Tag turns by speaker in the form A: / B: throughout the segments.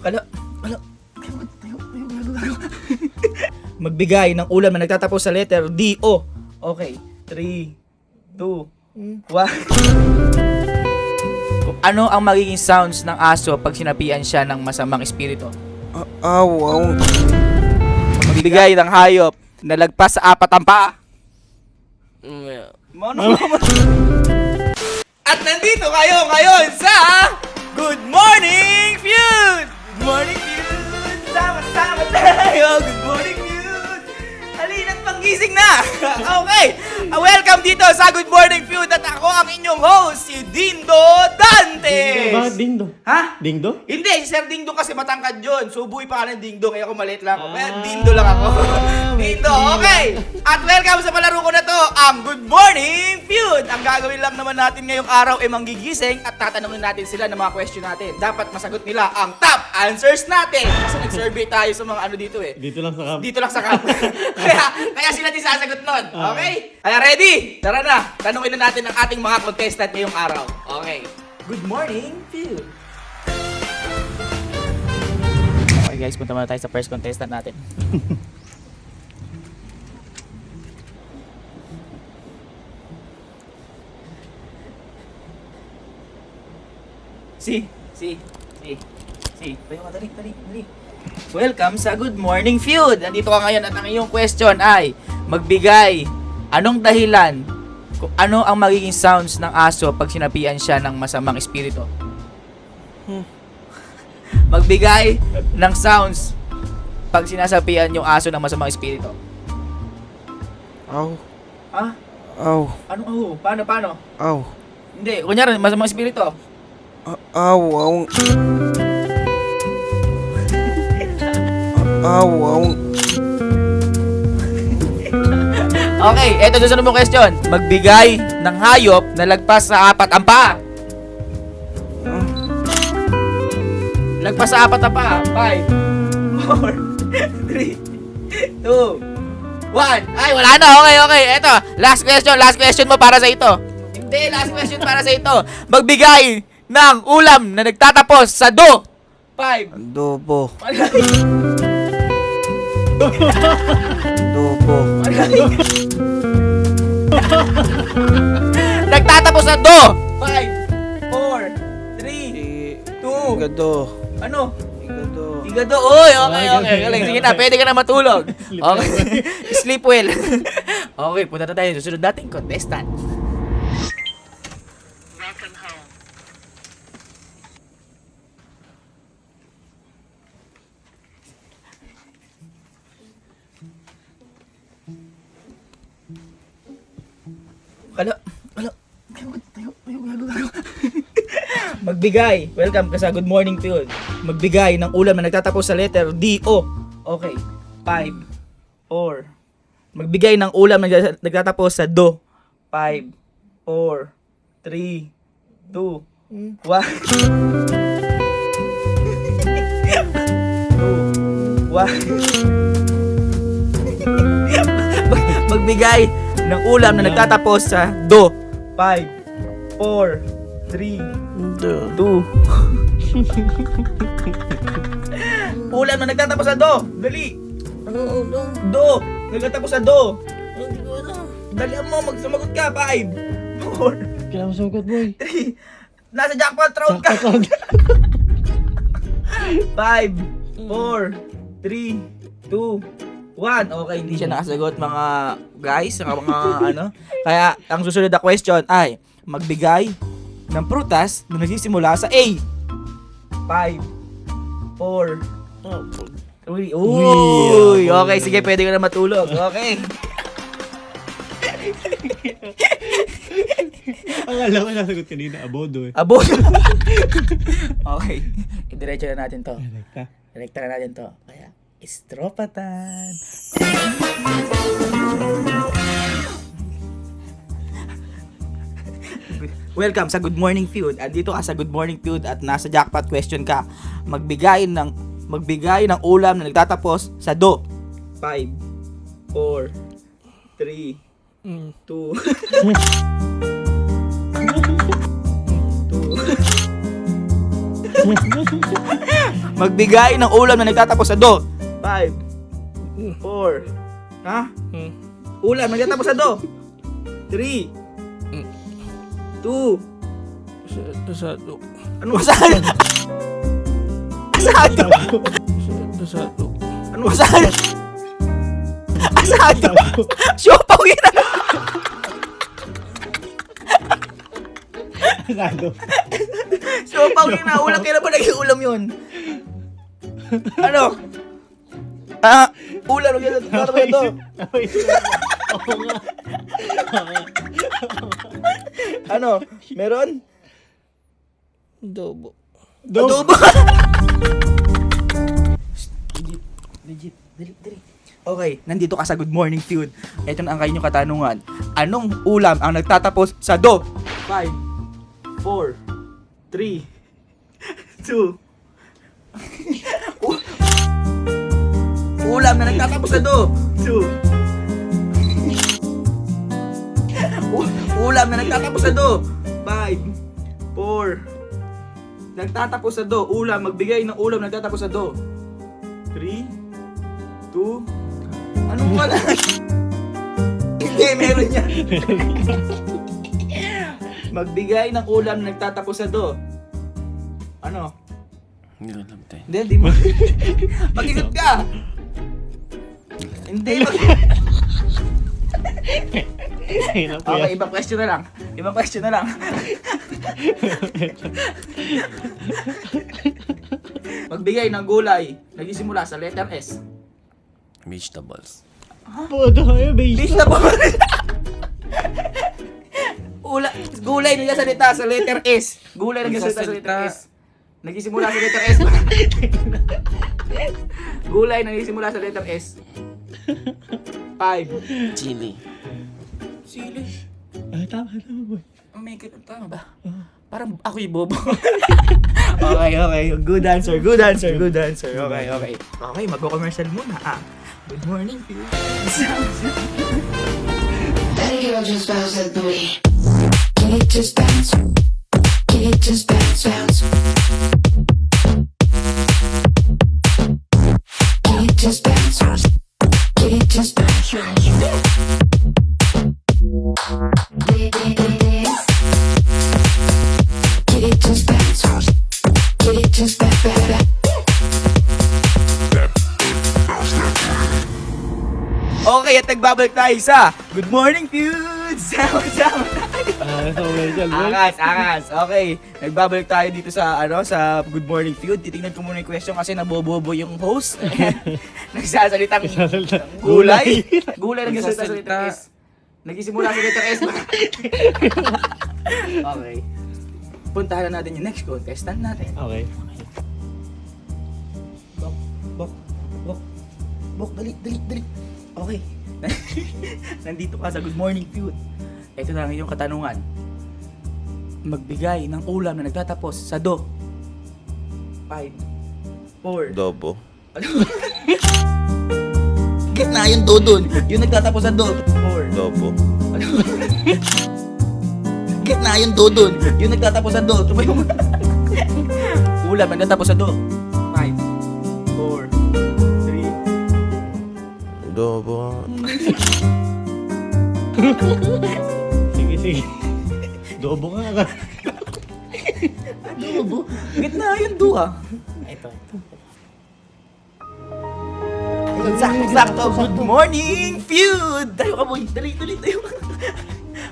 A: Ala. Magbigay ng ulam na nagtatapos sa letter D, O. Okay. 3, 2, 1. Kung ano ang magiging sounds ng aso pag sinapian siya ng masamang espiritu? Magbigay ng hayop na lagpas sa 4 ang paa. At nandito kayo ngayon sa Good Morning Feud! Good Morning Feud! Sama-sama tayo! Good Morning Feud! Halina't panggising na! Okay! Welcome dito sa Good Morning Feud at ako ang inyong host, si Dindo Dantes!
B: Bakit Dingdo?
A: Ha?
B: Dingdo?
A: Hindi, si Sir Dingdong kasi matangkad yun. Subuhi pa ka ng Dingdong, kaya ako maliit lang ako. Kaya Dindo lang ako. Dindo, okay! At welcome sa palaro ko na to, ang Good Morning Feud! Ang gagawin lang naman natin ngayong araw ay manggigising at tatanungin natin sila ng mga question natin. Dapat masagot nila ang top answers natin. Kasi nag-survey tayo sa mga ano dito eh.
B: Dito lang sa camp.
A: Dito lang sa camp. kaya sila din sasagot nun. Okay? Kaya ready? Tara na. Tanungin na natin ang ating mga contestant ngayong araw. Okay. Good morning, Phil. Okay guys, punta muna tayo sa first contestant natin. Si. Tayo ka, dali. Welcome sa Good Morning Feud. Nandito ka ngayon at ang iyong question ay magbigay anong dahilan kung ano ang magiging sounds ng aso pag sinapian siya ng masamang espiritu. Magbigay ng sounds pag sinasapian yung aso ng masamang espiritu.
C: Aw.
A: Ha?
C: Aw.
A: Ano? Paano?
C: Aw.
A: Hindi, kunyari masamang espiritu.
C: Aw.
A: Okay, eto susunod mong question. Magbigay ng hayop na lagpas sa 4 ang paa. Lagpas sa 4 ang paa. 5, 4, 3, 2, 1. Ay, wala na. Okay. Eto, last question mo para sa ito. Hindi, last question para sa ito. Magbigay ng ulam na nagtatapos sa do. 5.
C: Adobo.
A: Nagtatapos sa do. 5, 4, 3, 2.
C: Igado.
A: Ano?
C: Igado.
A: Igado. Uy, okay. Galing. Sige na, pwede ka na matulog. Okay. Sleep well. Okay, punta na tayo. Susunod natin contestant. Ala. Tayo. Magbigay. Welcome ka sa Good Morning Field. Magbigay ng ulam na nagtatapos sa letter D, O. Okay. 5, 4. Magbigay ng ulam na nagtatapos sa do. 5, 4, 3, 2, 1. 1. Magbigay ng ulam na nagtatapos sa do. 5, 4, 3, 2. Ulam na nagtatapos sa do. Dali. Do. Nagtatapos sa do. Dali mo, magsumagot ka. 5, 4,
B: Kailangan sumagot, boy.
A: 3. Nasa jackpot round ka. 5, 4, 3, 2, 1. Okay, hindi siya nakasagot mga guys, mga ano. Kaya ang susunod na question ay magbigay ng prutas na nagsisimula sa A. 5, 4. Uy, okay, sige, pwede ka na matulog. Okay.
B: Ang alam ko nasagot kanina, abodo eh.
A: Abo. Okay, idiretso na natin to. Direkta na natin to. Kaya, istropatan. Welcome sa Good Morning Feud. Andito ka sa Good Morning Feud at nasa jackpot question ka. Magbigay ng ulam na nagtatapos sa do. 5, 4, 3, 2. Magbigay ng ulam na nagtatapos sa do. 5, 4, ha? Ulam na nagtatapos sa do. 3, 2,
B: Asado.
A: ano asado? Asado?
B: Asado.
A: Ano asado? Asado? Siopaw yun ah.
B: Asado.
A: Siopaw yun ah. Ulam, kailan ba naging ulam yun? Ano? Ulam na nagtatapos sa do.
B: Ako nga.
A: Ano? Meron?
B: Adobo.
A: Adobo! Legit. Dali. Okay, nandito ka sa Good Morning Feud. Ito na ang kanyang katanungan. Anong ulam ang nagtatapos sa do? 5, 4, 3, 2. Ulam na nagtatapos sa do. 2. Ulam na nagtatapos sa do. 5, 4. Nagtatapos sa do. Ulam. Magbigay ng ulam na nagtatapos sa do. 3, 2. Anong wala? Hindi, meron yan. Magbigay ng ulam na nagtatapos sa do. Ano?
B: Hindi ko alam tayo.
A: Hindi mo. Mag-isip ka. Hindi.
B: Hirap po
A: Okay,
B: yan.
A: ibang question na lang. Magbigay ng gulay. Nagsisimula sa letter S.
B: Vegetables. Puto kayo,
A: Vegetable. Gulay na salita sa letter S. Gulay na salita sa letter S. Nagsisimula sa letter S. Gulay na nagsisimula sa letter S. 5.
B: Chili.
A: Sili.
B: Ay, tama boy.
A: Oh my God, tama ba? Parang ako yung bobo. Okay. Good answer. Okay, magko-commercial muna Good morning, Phil.
D: That girl just bounce that booty. Can it just bounce? Can it just bounce, bounce? Can it just bounce? Can it just bounce? Can it just bounce? Can it just bounce, bounce?
A: Okay, at nagbabalik tayo sa Good Morning, Feuds! Sama-sama tayo.
B: Commercial boy.
A: Angas. Okay, nagbabalik tayo dito sa sa Good Morning Feud. Titingnan ko muna yung question kasi nabobobo yung host. Nagsasalitang gulay. Gulay nagsasalita sa letter S. Nagsisimula sa letter S. Okay. Puntahan na natin yung next contestant natin.
B: Okay.
A: Bok, dali. Okay. Nandito ka sa Good Morning Feud. Ito na ang iyong katanungan. Magbigay ng ulam na nagtatapos sa do. 5, 4.
C: Adobo.
A: Gitna yung do dun. Yung nagtatapos sa do. 4.
C: Adobo.
A: Gitna yung do dun. Yung nagtatapos sa do. Tumayo mo. Ulam na nagtatapos sa do. 5, 4, 3.
C: Adobo.
B: Sige. Adobo nga ka.
A: Adobo. Gitna yung do Ito. Sakto. Good morning, Feud! Tayo ka boy. Dali tayo.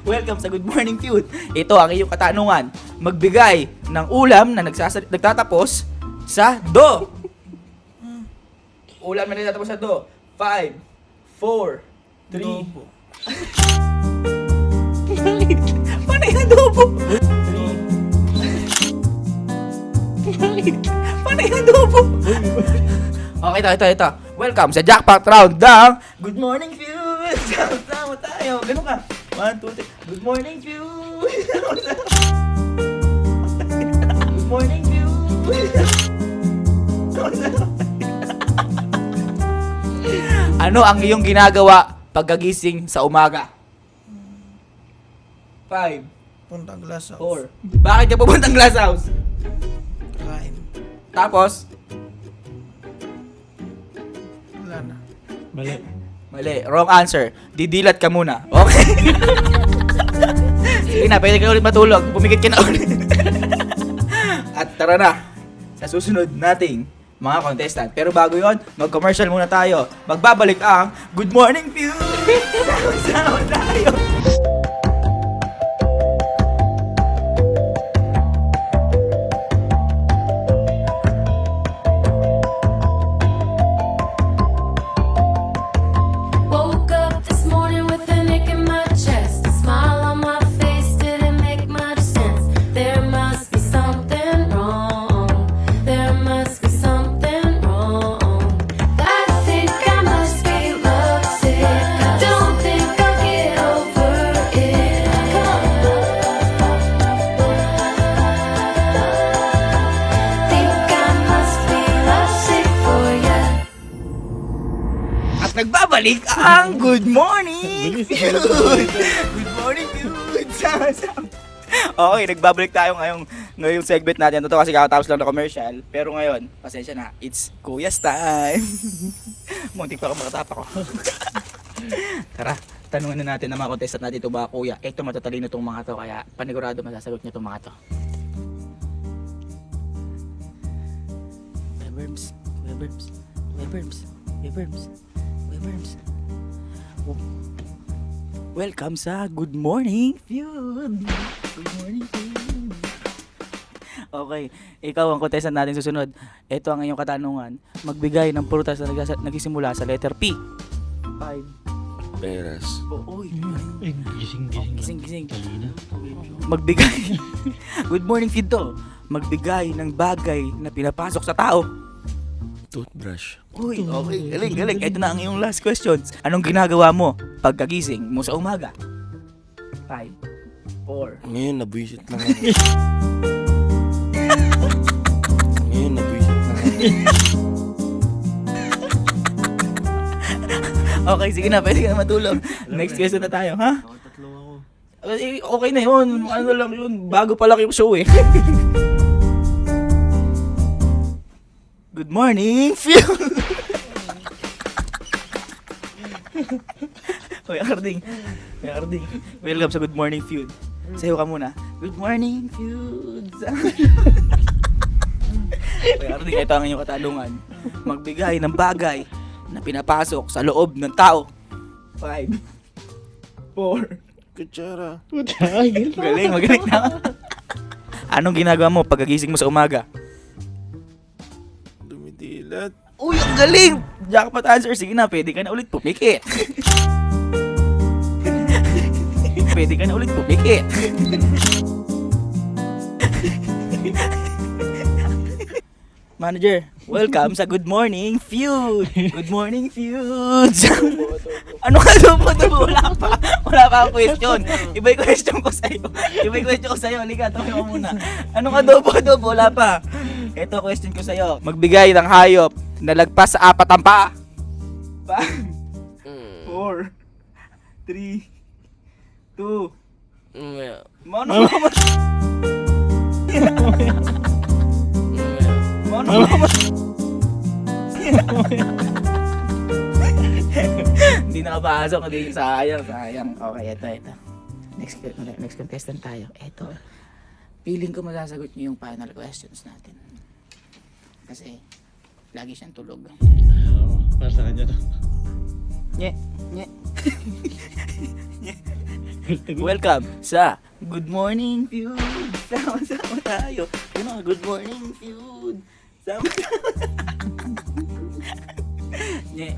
A: Welcome sa Good Morning Feud. Ito ang iyong katanungan. Magbigay ng ulam na nagtatapos sa do. Ulam na nagtatapos sa do. 5, 4, 3. Paano yung adobo? 3. Paano yung adobo? Okay, ito. Welcome sa jackpot round ng Good Morning Feud! Sama tayo. Ganun ka. 1, 2, 3. Good morning, Feud! Good morning, Feud! Ano ang iyong ginagawa pagkagising sa umaga? 5,
C: Puntang glass
A: 4. Bakit ka pupuntang glass house?
C: Kain.
A: Tapos,
C: Wala na.
B: Mali.
A: mali. Wrong answer. Didilat ka muna. Okay? Sige na, pwede ka ulit matulog. Pumikit ka na ulit. At tara na sa susunod nating mga contestant. Pero bago yon, mag-commercial muna tayo. Magbabalik ang Good Morning Feud! Sama-sama tayo!
E: Woke up this morning with an ache in my chest. A smile on my face didn't make much sense. There must be something wrong. There must be something wrong. I think I must be lovesick. Don't think I'll get over it. Think I must be lovesick for ya.
A: At nagbabalik ang Good Morning Feud! Good Morning Feud! Sama-sama. Okay, nagbabalik tayo ngayong segment natin. Ito kasi kakatapos lang na commercial. Pero ngayon, pasensya na, it's Kuya's time. Muntik pa ako makatapa ko. Tara, tanungin na natin ng mga contestant natin ito ba, Kuya. Ito matatalino itong mga to, kaya panigurado masasagot niyo itong mga to. Weberms, Weberms, Weberms, Weberms, Weberms. Welcome sa Good Morning Feud! Good Morning Feud! Okay, ikaw ang contestant natin susunod. Ito ang iyong katanungan. Magbigay ng prutas na nagsisimula sa letter P. 5.
C: Peras.
A: Uy,
B: Ay, gising.
A: gising.
B: Talina.
A: Magbigay. Good Morning Feud to. Magbigay ng bagay na pinapasok sa tao.
C: Toothbrush.
A: Uy, okay, galing. Ito na ang iyong last questions. Anong ginagawa mo pagkagising mo sa umaga? 5, 4.
C: Ngayon, nabwisit lang ako. Ngayon, nabwisit lang ako.
A: Okay, sige na, pwede ka na matulog. Next question na tayo, ha?
B: Tatlo ako.
A: Okay na yun. Ano lang yun, bago pa lang yung show eh. Good morning, Phil! Hoy, Arding. Welcome sa Good Morning Feud. Sayo ka muna. Good morning, Feud. Hoy, Arding, ito ang inyong katanungan. Magbigay ng bagay na pinapasok sa loob ng tao. 5, 4.
C: Kutsara.
B: Puta, ay,
A: Magaling na. Anong ginagawa mo pagkagising mo sa umaga?
C: Dumidilat.
A: Uy, ang galing! Jackpot answer. Sige na, pwede ka na ulit pumikit. Pwede ka na ulit pumikit. Manager, welcome sa Good Morning Feud. Good Morning Feud. Ano ka dubo? Wala pa ang question. Iba yung question ko sa'yo. Halika, tayo mo muna. Ano ka dubo? Wala pa. Ito question ko sa'yo. Magbigay ng hayop na lagpas sa 4 ang paa. 5, 4, 3, 2. Mano naman. Hindi nakapasok, hindi sayang. Okay, ito. Next contestant tayo. Ito. Feeling ko masasagot niyo yung final questions natin. Kasi lagi siyang tulog.
B: Oo, para sa kanya to.
A: Nye. Welcome sa Good Morning Feud. Sama-sama tayo. Good Morning Feud. Sama-sama.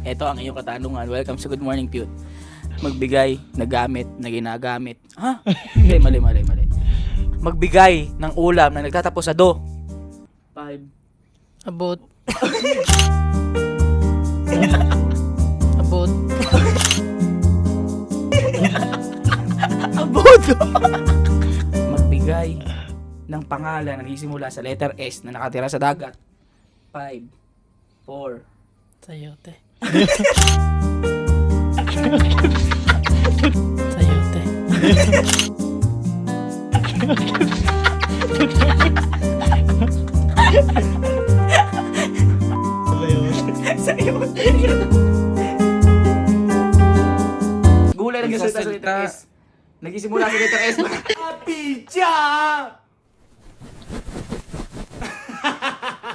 A: Ito ang iyong katanungan. Welcome sa Good Morning Feud. Magbigay na gamit na ginagamit. Ha? Hindi, mali. Magbigay ng ulam na nagtatapos sa do. 5.
F: Abot. Abot.
A: Abodo. Magbigay ng pangalan na nagsisimula sa letter S na nakatira sa dagat. 5, 4.
F: Sayote. Sayote.
A: Sayote. Gulay nagsasalita sa letter S. Nagsisimula sa letter S. Pizza!